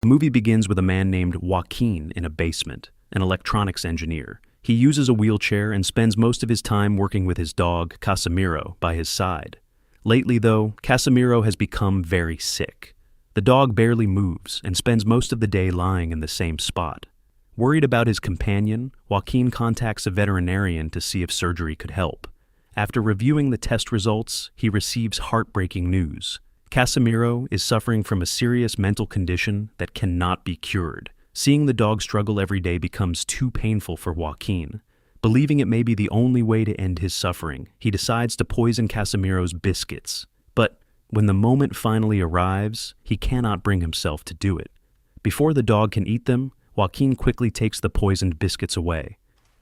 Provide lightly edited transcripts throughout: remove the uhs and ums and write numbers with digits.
The movie begins with a man named Joaquin in a basement, an electronics engineer. He uses a wheelchair and spends most of his time working with his dog, Casimiro, by his side. Lately, though, Casimiro has become very sick. The dog barely moves and spends most of the day lying in the same spot. Worried about his companion, Joaquin contacts a veterinarian to see if surgery could help. After reviewing the test results, he receives heartbreaking news. Casimiro is suffering from a serious mental condition that cannot be cured. Seeing the dog struggle every day becomes too painful for Joaquin. Believing it may be the only way to end his suffering, he decides to poison Casimiro's biscuits. But when the moment finally arrives, he cannot bring himself to do it. Before the dog can eat them, Joaquin quickly takes the poisoned biscuits away.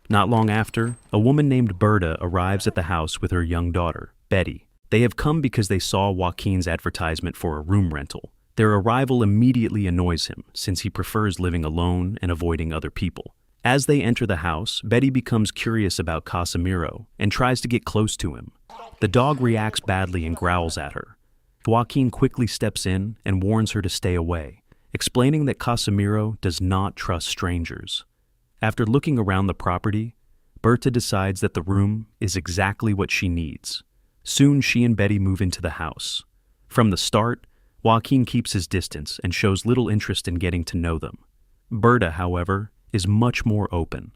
Not long after, a woman named Berta arrives at the house with her young daughter, Betty. They have come because they saw Joaquin's advertisement for a room rental. Their arrival immediately annoys him, since he prefers living alone and avoiding other people. As they enter the house, Betty becomes curious about Casimiro and tries to get close to him. The dog reacts badly and growls at her. Joaquin quickly steps in and warns her to stay away, explaining that Casimiro does not trust strangers. After looking around the property, Berta decides that the room is exactly what she needs. Soon she and Betty move into the house. From the start, Joaquin keeps his distance and shows little interest in getting to know them. Berta, however, is much more open.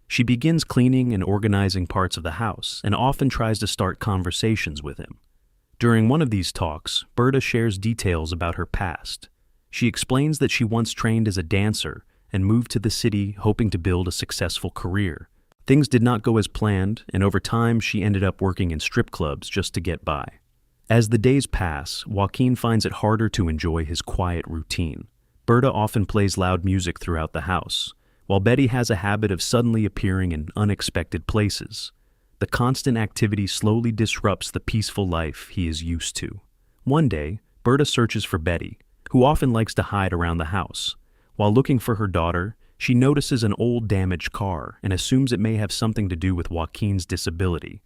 She begins cleaning and organizing parts of the house and often tries to start conversations with him. During one of these talks, Berta shares details about her past. She explains that she once trained as a dancer and moved to the city hoping to build a successful career. Things did not go as planned, and over time she ended up working in strip clubs just to get by. As the days pass, Joaquin finds it harder to enjoy his quiet routine. Berta often plays loud music throughout the house, while Betty has a habit of suddenly appearing in unexpected places. The constant activity slowly disrupts the peaceful life he is used to. One day, Berta searches for Betty, who often likes to hide around the house. While looking for her daughter, she notices an old damaged car and assumes it may have something to do with Joaquin's disability.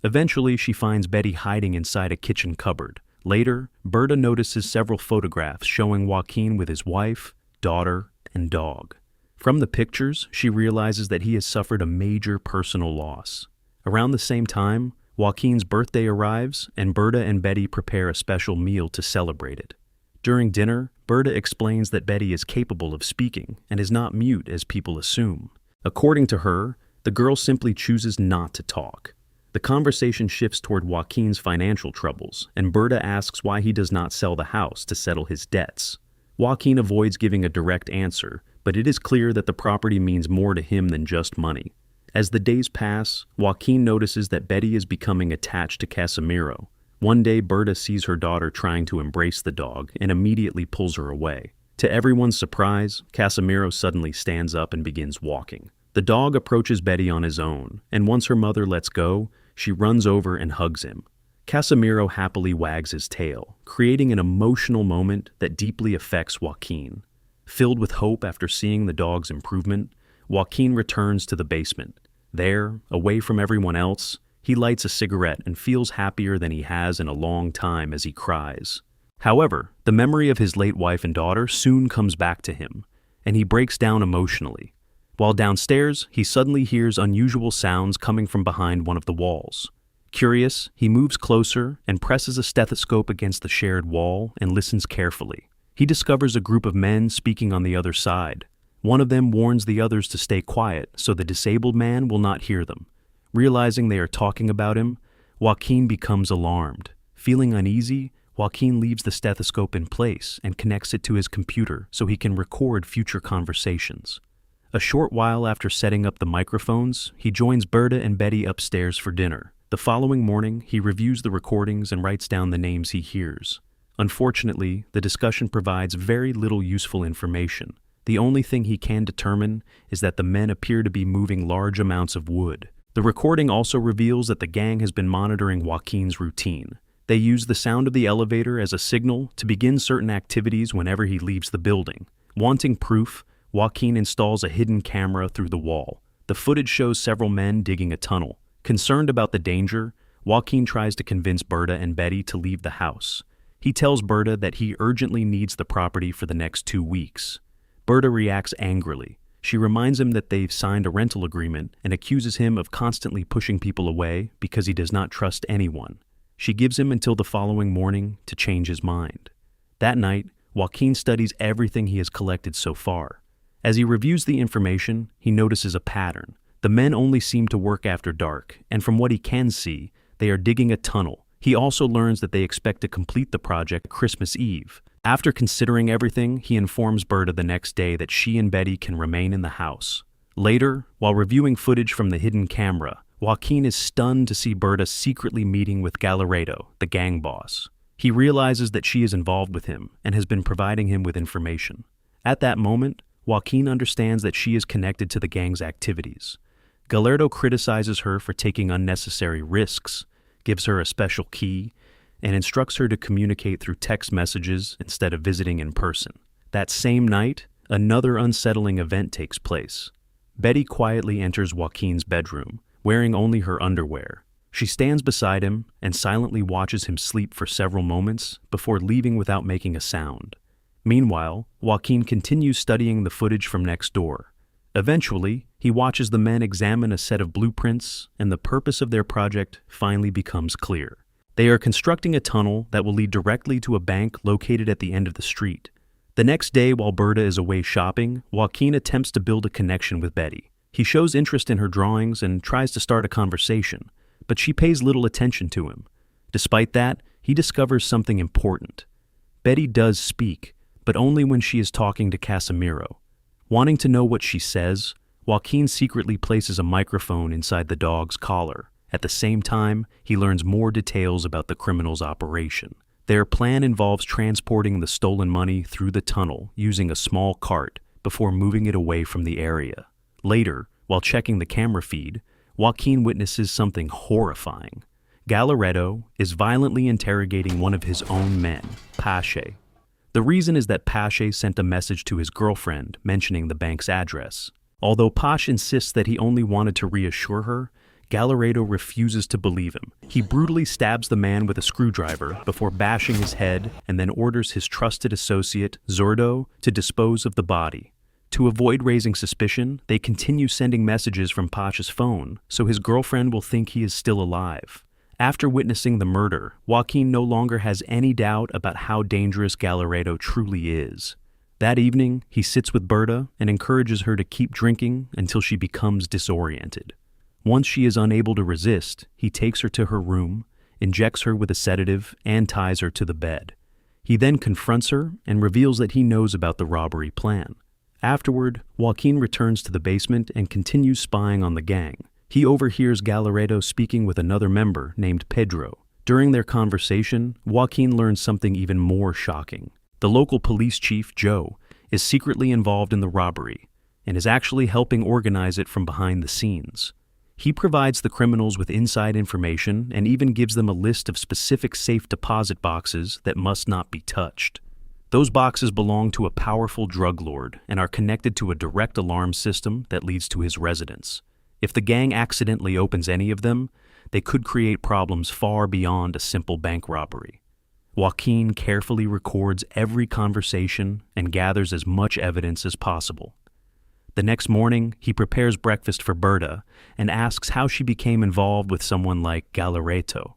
Eventually, she finds Betty hiding inside a kitchen cupboard. Later, Berta notices several photographs showing Joaquin with his wife, daughter, and dog. From the pictures, she realizes that he has suffered a major personal loss. Around the same time, Joaquin's birthday arrives, and Berta and Betty prepare a special meal to celebrate it. During dinner, Berta explains that Betty is capable of speaking and is not mute as people assume. According to her, the girl simply chooses not to talk. The conversation shifts toward Joaquin's financial troubles, and Berta asks why he does not sell the house to settle his debts. Joaquin avoids giving a direct answer, but it is clear that the property means more to him than just money. As the days pass, Joaquin notices that Betty is becoming attached to Casimiro. One day, Berta sees her daughter trying to embrace the dog and immediately pulls her away. To everyone's surprise, Casimiro suddenly stands up and begins walking. The dog approaches Betty on his own, and once her mother lets go, she runs over and hugs him. Casimiro happily wags his tail, creating an emotional moment that deeply affects Joaquin. Filled with hope after seeing the dog's improvement, Joaquin returns to the basement. There, away from everyone else, he lights a cigarette and feels happier than he has in a long time as he cries. However, the memory of his late wife and daughter soon comes back to him, and he breaks down emotionally. While downstairs, he suddenly hears unusual sounds coming from behind one of the walls. Curious, he moves closer and presses a stethoscope against the shared wall and listens carefully. He discovers a group of men speaking on the other side. One of them warns the others to stay quiet so the disabled man will not hear them. Realizing they are talking about him, Joaquin becomes alarmed. Feeling uneasy, Joaquin leaves the stethoscope in place and connects it to his computer so he can record future conversations. A short while after setting up the microphones, he joins Berta and Betty upstairs for dinner. The following morning, he reviews the recordings and writes down the names he hears. Unfortunately, the discussion provides very little useful information. The only thing he can determine is that the men appear to be moving large amounts of wood. The recording also reveals that the gang has been monitoring Joaquin's routine. They use the sound of the elevator as a signal to begin certain activities whenever he leaves the building. Wanting proof, Joaquin installs a hidden camera through the wall. The footage shows several men digging a tunnel. Concerned about the danger, Joaquin tries to convince Berta and Betty to leave the house. He tells Berta that he urgently needs the property for the next 2 weeks. Berta reacts angrily. She reminds him that they've signed a rental agreement and accuses him of constantly pushing people away because he does not trust anyone. She gives him until the following morning to change his mind. That night, Joaquin studies everything he has collected so far. As he reviews the information, he notices a pattern. The men only seem to work after dark, and from what he can see, they are digging a tunnel. He also learns that they expect to complete the project Christmas Eve. After considering everything, he informs Berta the next day that she and Betty can remain in the house. Later, while reviewing footage from the hidden camera, Joaquin is stunned to see Berta secretly meeting with Gallardo, the gang boss. He realizes that she is involved with him and has been providing him with information. At that moment, Joaquin understands that she is connected to the gang's activities. Gallardo criticizes her for taking unnecessary risks, gives her a special key, and instructs her to communicate through text messages instead of visiting in person. That same night, another unsettling event takes place. Betty quietly enters Joaquin's bedroom, wearing only her underwear. She stands beside him and silently watches him sleep for several moments before leaving without making a sound. Meanwhile, Joaquin continues studying the footage from next door. Eventually, he watches the men examine a set of blueprints, and the purpose of their project finally becomes clear. They are constructing a tunnel that will lead directly to a bank located at the end of the street. The next day, while Berta is away shopping, Joaquin attempts to build a connection with Betty. He shows interest in her drawings and tries to start a conversation, but she pays little attention to him. Despite that, he discovers something important. Betty does speak, but only when she is talking to Casimiro. Wanting to know what she says, Joaquin secretly places a microphone inside the dog's collar. At the same time, he learns more details about the criminals' operation. Their plan involves transporting the stolen money through the tunnel using a small cart before moving it away from the area. Later, while checking the camera feed, Joaquin witnesses something horrifying. Gallardo is violently interrogating one of his own men, Pache. The reason is that Pache sent a message to his girlfriend mentioning the bank's address. Although Pache insists that he only wanted to reassure her, Gallardo refuses to believe him. He brutally stabs the man with a screwdriver before bashing his head and then orders his trusted associate, Zurdo, to dispose of the body. To avoid raising suspicion, they continue sending messages from Pache's phone so his girlfriend will think he is still alive. After witnessing the murder, Joaquin no longer has any doubt about how dangerous Gallardo truly is. That evening, he sits with Berta and encourages her to keep drinking until she becomes disoriented. Once she is unable to resist, he takes her to her room, injects her with a sedative, and ties her to the bed. He then confronts her and reveals that he knows about the robbery plan. Afterward, Joaquin returns to the basement and continues spying on the gang. He overhears Gallardo speaking with another member named Pedro. During their conversation, Joaquin learns something even more shocking. The local police chief, Joe, is secretly involved in the robbery and is actually helping organize it from behind the scenes. He provides the criminals with inside information and even gives them a list of specific safe deposit boxes that must not be touched. Those boxes belong to a powerful drug lord and are connected to a direct alarm system that leads to his residence. If the gang accidentally opens any of them, they could create problems far beyond a simple bank robbery. Joaquin carefully records every conversation and gathers as much evidence as possible. The next morning, he prepares breakfast for Berta and asks how she became involved with someone like Gallardo.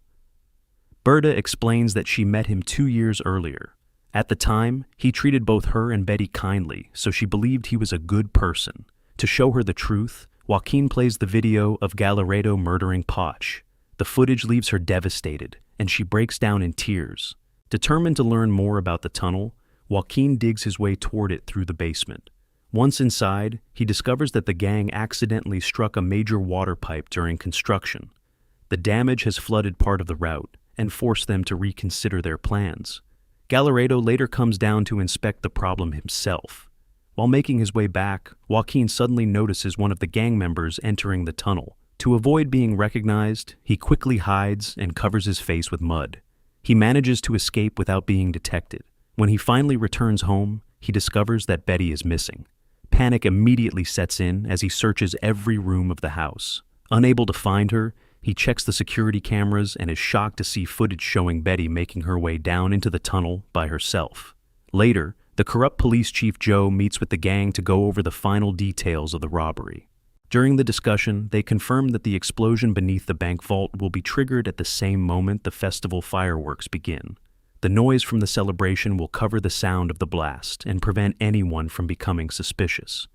Berta explains that she met him 2 years earlier. At the time, he treated both her and Betty kindly, so she believed he was a good person. To show her the truth, Joaquin plays the video of Gallardo murdering Pache. The footage leaves her devastated, and she breaks down in tears. Determined to learn more about the tunnel, Joaquin digs his way toward it through the basement. Once inside, he discovers that the gang accidentally struck a major water pipe during construction. The damage has flooded part of the route and forced them to reconsider their plans. Gallardo later comes down to inspect the problem himself. While making his way back, Joaquin suddenly notices one of the gang members entering the tunnel. To avoid being recognized, he quickly hides and covers his face with mud. He manages to escape without being detected. When he finally returns home, he discovers that Betty is missing. Panic immediately sets in as he searches every room of the house. Unable to find her, He checks the security cameras and is shocked to see footage showing Betty making her way down into the tunnel by herself. Later, the corrupt police chief Joe meets with the gang to go over the final details of the robbery. During the discussion, they confirm that the explosion beneath the bank vault will be triggered at the same moment the festival fireworks begin. The noise from the celebration will cover the sound of the blast and prevent anyone from becoming suspicious.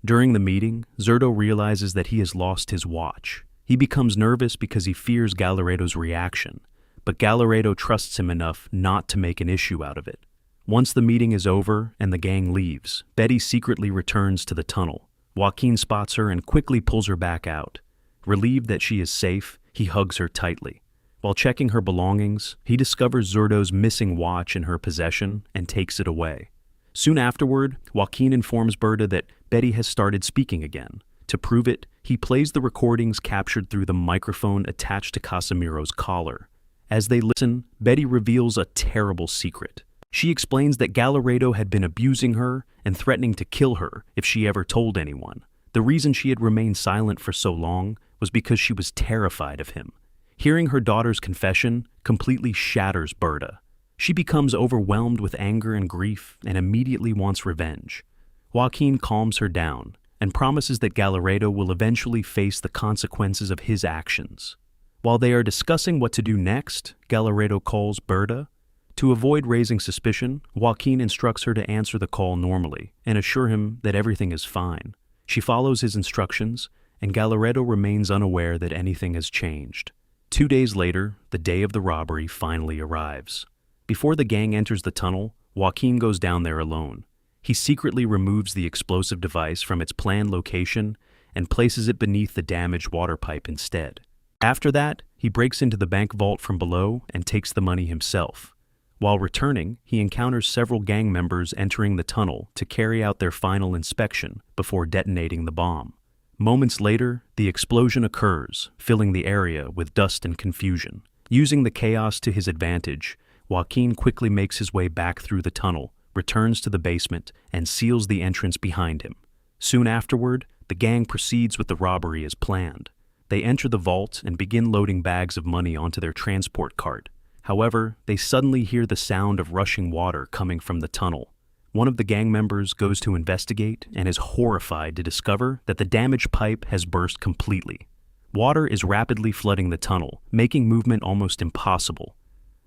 During the meeting, Zurdo realizes that he has lost his watch. He becomes nervous because he fears Gallardo's reaction, but Gallardo trusts him enough not to make an issue out of it. Once the meeting is over and the gang leaves, Betty secretly returns to the tunnel. Joaquin spots her and quickly pulls her back out. Relieved that she is safe, he hugs her tightly. While checking her belongings, he discovers Zurdo's missing watch in her possession and takes it away. Soon afterward, Joaquin informs Berta that Betty has started speaking again. To prove it, he plays the recordings captured through the microphone attached to Casimiro's collar. As they listen, Betty reveals a terrible secret. She explains that Gallardo had been abusing her and threatening to kill her if she ever told anyone. The reason she had remained silent for so long was because she was terrified of him. Hearing her daughter's confession completely shatters Berta. She becomes overwhelmed with anger and grief and immediately wants revenge. Joaquin calms her down and promises that Gallardo will eventually face the consequences of his actions. While they are discussing what to do next, Gallardo calls Berta. To avoid raising suspicion, Joaquin instructs her to answer the call normally and assure him that everything is fine. She follows his instructions, and Gallardo remains unaware that anything has changed. 2 days later, the day of the robbery finally arrives. Before the gang enters the tunnel, Joaquin goes down there alone. He secretly removes the explosive device from its planned location and places it beneath the damaged water pipe instead. After that, he breaks into the bank vault from below and takes the money himself. While returning, he encounters several gang members entering the tunnel to carry out their final inspection before detonating the bomb. Moments later, the explosion occurs, filling the area with dust and confusion. Using the chaos to his advantage, Joaquin quickly makes his way back through the tunnel, returns to the basement, and seals the entrance behind him. Soon afterward, the gang proceeds with the robbery as planned. They enter the vault and begin loading bags of money onto their transport cart. However, they suddenly hear the sound of rushing water coming from the tunnel. One of the gang members goes to investigate and is horrified to discover that the damaged pipe has burst completely. Water is rapidly flooding the tunnel, making movement almost impossible.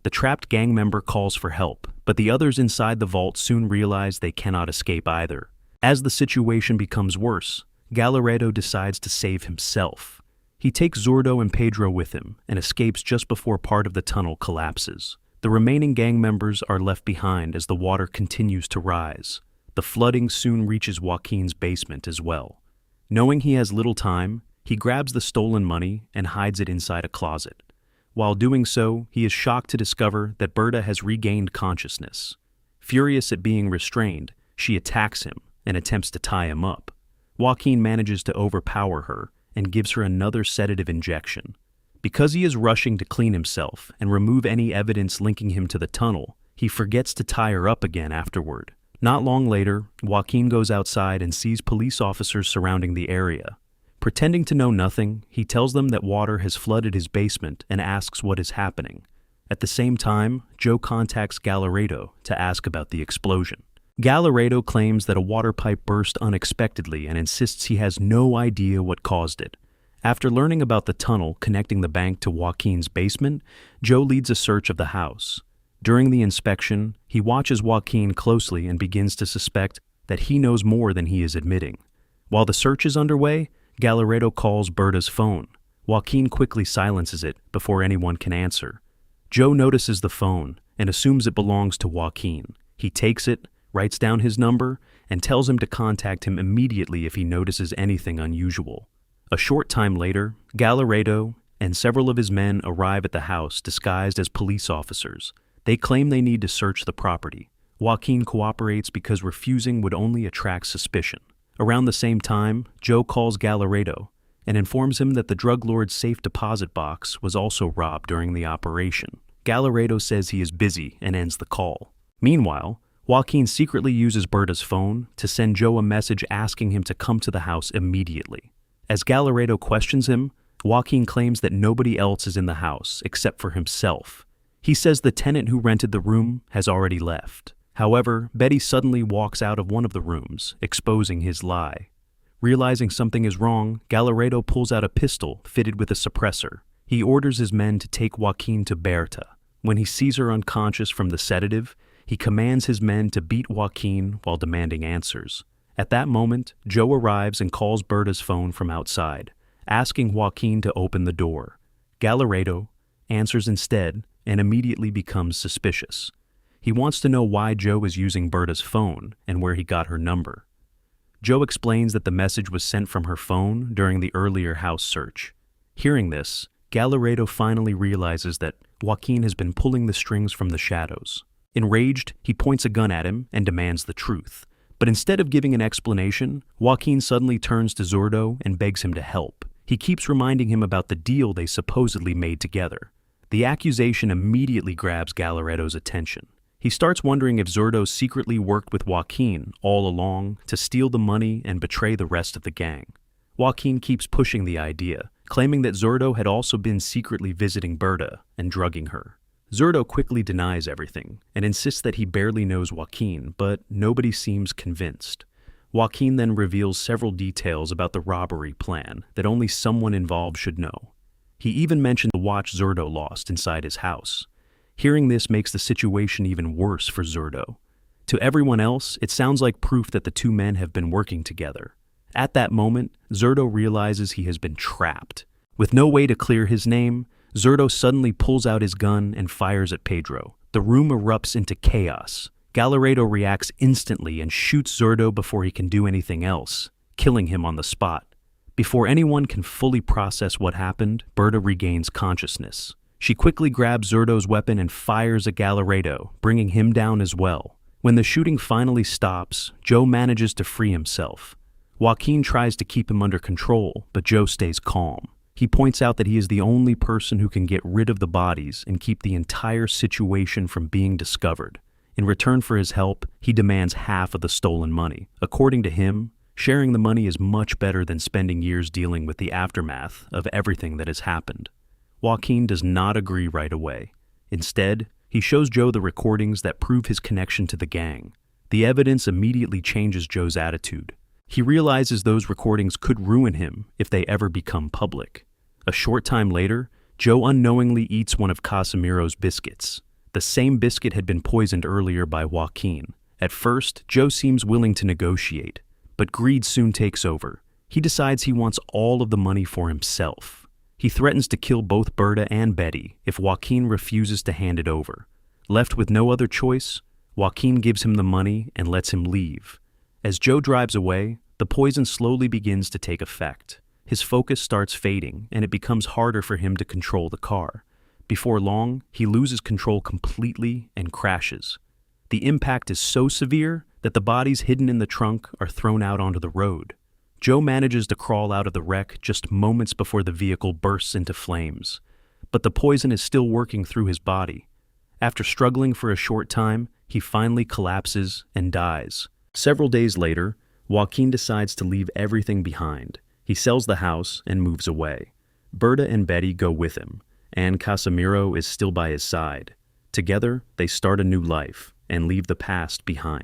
The trapped gang member calls for help, but the others inside the vault soon realize they cannot escape either. As the situation becomes worse, Gallardo decides to save himself. He takes Zurdo and Pedro with him and escapes just before part of the tunnel collapses. The remaining gang members are left behind as the water continues to rise. The flooding soon reaches Joaquin's basement as well. Knowing he has little time, he grabs the stolen money and hides it inside a closet. While doing so, he is shocked to discover that Berta has regained consciousness. Furious at being restrained, she attacks him and attempts to tie him up. Joaquin manages to overpower her and gives her another sedative injection. Because he is rushing to clean himself and remove any evidence linking him to the tunnel, he forgets to tie her up again afterward. Not long later, Joaquin goes outside and sees police officers surrounding the area. Pretending to know nothing, he tells them that water has flooded his basement and asks what is happening. At the same time, Joe contacts Gallardo to ask about the explosion. Gallardo claims that a water pipe burst unexpectedly and insists he has no idea what caused it. After learning about the tunnel connecting the bank to Joaquin's basement, Joe leads a search of the house. During the inspection, he watches Joaquin closely and begins to suspect that he knows more than he is admitting. While the search is underway, Gallardo calls Berta's phone. Joaquin quickly silences it before anyone can answer. Joe notices the phone and assumes it belongs to Joaquin. He takes it, writes down his number, and tells him to contact him immediately if he notices anything unusual. A short time later, Gallardo and several of his men arrive at the house disguised as police officers. They claim they need to search the property. Joaquin cooperates because refusing would only attract suspicion. Around the same time, Joe calls Gallardo and informs him that the drug lord's safe deposit box was also robbed during the operation. Gallardo says he is busy and ends the call. Meanwhile, Joaquin secretly uses Berta's phone to send Joe a message asking him to come to the house immediately. As Gallardo questions him, Joaquin claims that nobody else is in the house except for himself. He says the tenant who rented the room has already left. However, Betty suddenly walks out of one of the rooms, exposing his lie. Realizing something is wrong, Gallardo pulls out a pistol fitted with a suppressor. He orders his men to take Joaquin to Berta. When he sees her unconscious from the sedative, he commands his men to beat Joaquin while demanding answers. At that moment, Joe arrives and calls Berta's phone from outside, asking Joaquin to open the door. Gallardo answers instead and immediately becomes suspicious. He wants to know why Joe is using Berta's phone and where he got her number. Joe explains that the message was sent from her phone during the earlier house search. Hearing this, Gallardo finally realizes that Joaquin has been pulling the strings from the shadows. Enraged, he points a gun at him and demands the truth. But instead of giving an explanation, Joaquin suddenly turns to Zurdo and begs him to help. He keeps reminding him about the deal they supposedly made together. The accusation immediately grabs Gallardo's attention. He starts wondering if Zurdo secretly worked with Joaquin all along to steal the money and betray the rest of the gang. Joaquin keeps pushing the idea, claiming that Zurdo had also been secretly visiting Berta and drugging her. Zurdo quickly denies everything and insists that he barely knows Joaquin, but nobody seems convinced. Joaquin then reveals several details about the robbery plan that only someone involved should know. He even mentioned the watch Zurdo lost inside his house. Hearing this makes the situation even worse for Zurdo. To everyone else, it sounds like proof that the two men have been working together. At that moment, Zurdo realizes he has been trapped. With no way to clear his name, Zurdo suddenly pulls out his gun and fires at Pedro. The room erupts into chaos. Gallardo reacts instantly and shoots Zurdo before he can do anything else, killing him on the spot. Before anyone can fully process what happened, Berta regains consciousness. She quickly grabs Zurdo's weapon and fires at Gallardo, bringing him down as well. When the shooting finally stops, Joe manages to free himself. Joaquin tries to keep him under control, but Joe stays calm. He points out that he is the only person who can get rid of the bodies and keep the entire situation from being discovered. In return for his help, he demands half of the stolen money. According to him, sharing the money is much better than spending years dealing with the aftermath of everything that has happened. Joaquin does not agree right away. Instead, he shows Joe the recordings that prove his connection to the gang. The evidence immediately changes Joe's attitude. He realizes those recordings could ruin him if they ever become public. A short time later, Joe unknowingly eats one of Casimiro's biscuits. The same biscuit had been poisoned earlier by Joaquin. At first, Joe seems willing to negotiate, but greed soon takes over. He decides he wants all of the money for himself. He threatens to kill both Berta and Betty if Joaquin refuses to hand it over. Left with no other choice, Joaquin gives him the money and lets him leave. As Joe drives away, the poison slowly begins to take effect. His focus starts fading, and it becomes harder for him to control the car. Before long, he loses control completely and crashes. The impact is so severe that the bodies hidden in the trunk are thrown out onto the road. Joe manages to crawl out of the wreck just moments before the vehicle bursts into flames, but the poison is still working through his body. After struggling for a short time, he finally collapses and dies. Several days later, Joaquin decides to leave everything behind. He sells the house and moves away. Berta and Betty go with him, and Casimiro is still by his side. Together, they start a new life and leave the past behind.